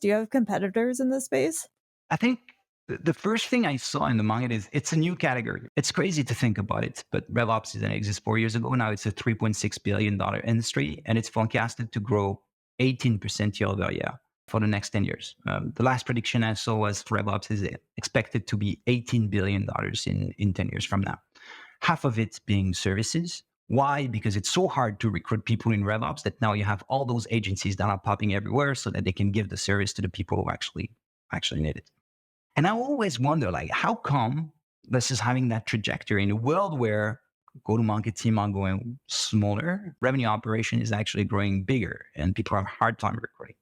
Do you have competitors in this space? I think the first thing I saw in the market is it's a new category. It's crazy to think about it, but RevOps didn't exist 4 years ago. Now it's a $3.6 billion industry, and it's forecasted to grow 18% year over year for the next 10 years. The last prediction I saw was RevOps is expected to be $18 billion in 10 years from now. Half of it being services. Why? Because it's so hard to recruit people in RevOps that now you have all those agencies that are popping everywhere so that they can give the service to the people who actually need it. And I always wonder, like, how come this is having that trajectory in a world where go-to-market team are going smaller, revenue operation is actually growing bigger, and people have a hard time recruiting.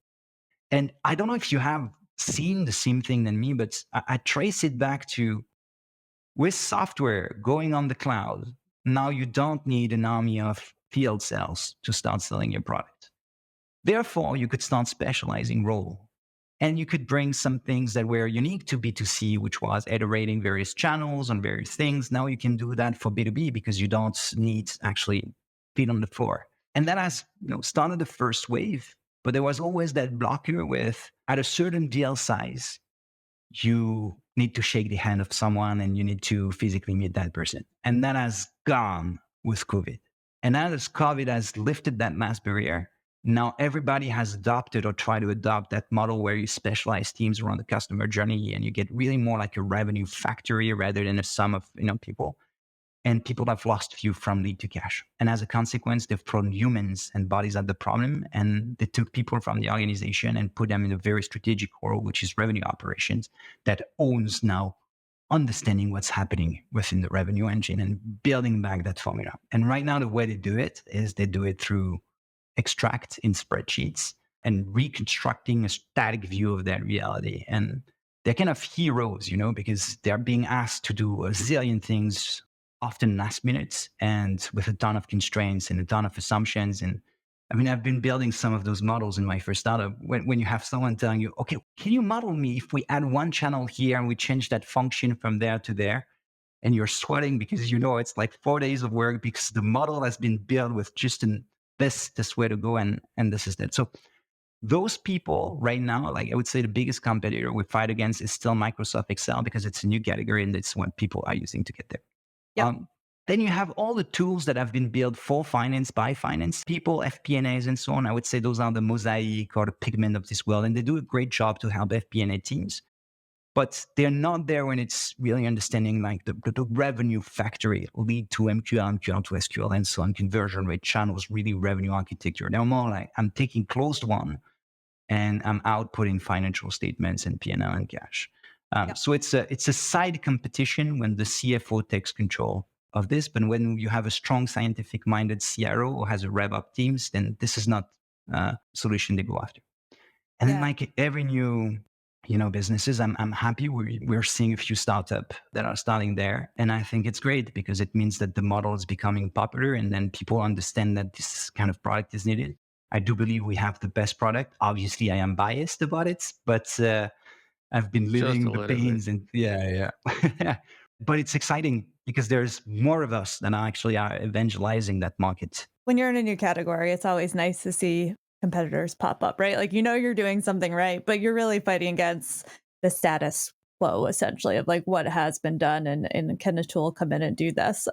And I don't know if you have seen the same thing than me, but I trace it back to with software going on the cloud. Now you don't need an army of field sales to start selling your product. Therefore, you could start specializing role. And you could bring some things that were unique to B2C, which was iterating various channels on various things. Now you can do that for B2B because you don't need actually feet on the floor. And that has started the first wave. But there was always that blocker with at a certain deal size, you need to shake the hand of someone and you need to physically meet that person. And that has gone with COVID. And as COVID has lifted that mass barrier, now everybody has adopted or tried to adopt that model where you specialize teams around the customer journey and you get really more like a revenue factory rather than a sum of people. And people have lost view from lead to cash. And as a consequence, they've thrown humans and bodies at the problem. And they took people from the organization and put them in a very strategic role, which is revenue operations, that owns now understanding what's happening within the revenue engine and building back that formula. And right now, the way they do it is they do it through extract in spreadsheets and reconstructing a static view of that reality. And they're kind of heroes, because they're being asked to do a zillion things often last minute and with a ton of constraints and a ton of assumptions. And I mean, I've been building some of those models in my first startup. When you have someone telling you, okay, can you model me if we add one channel here and we change that function from there to there? And you're sweating because it's like 4 days of work because the model has been built with just this way to go and this is that. So those people right now, like I would say the biggest competitor we fight against is still Microsoft Excel because it's a new category and it's what people are using to get there. Yep. Then you have all the tools that have been built for finance, by finance people, FP&As and so on. I would say those are the Mosaic or the Pigment of this world. And they do a great job to help FP&A teams. But they're not there when it's really understanding like the revenue factory, lead to MQL, MQL to SQL, and so on, conversion rate channels, really revenue architecture. They're more like I'm taking closed one and I'm outputting financial statements and P&L and cash. So it's a side competition when the CFO takes control of this. But when you have a strong scientific-minded CRO who has a RevOps teams, then this is not a solution they go after. And then like every new businesses, I'm happy we're seeing a few startups that are starting there. And I think it's great because it means that the model is becoming popular and then people understand that this kind of product is needed. I do believe we have the best product. Obviously, I am biased about it, but I've been Just living a the little bit. pains and yeah. But it's exciting because there's more of us that actually are evangelizing that market. When you're in a new category, it's always nice to see competitors pop up, right? Like, you're doing something right, but you're really fighting against the status quo, essentially, of like what has been done and can a tool come in and do this?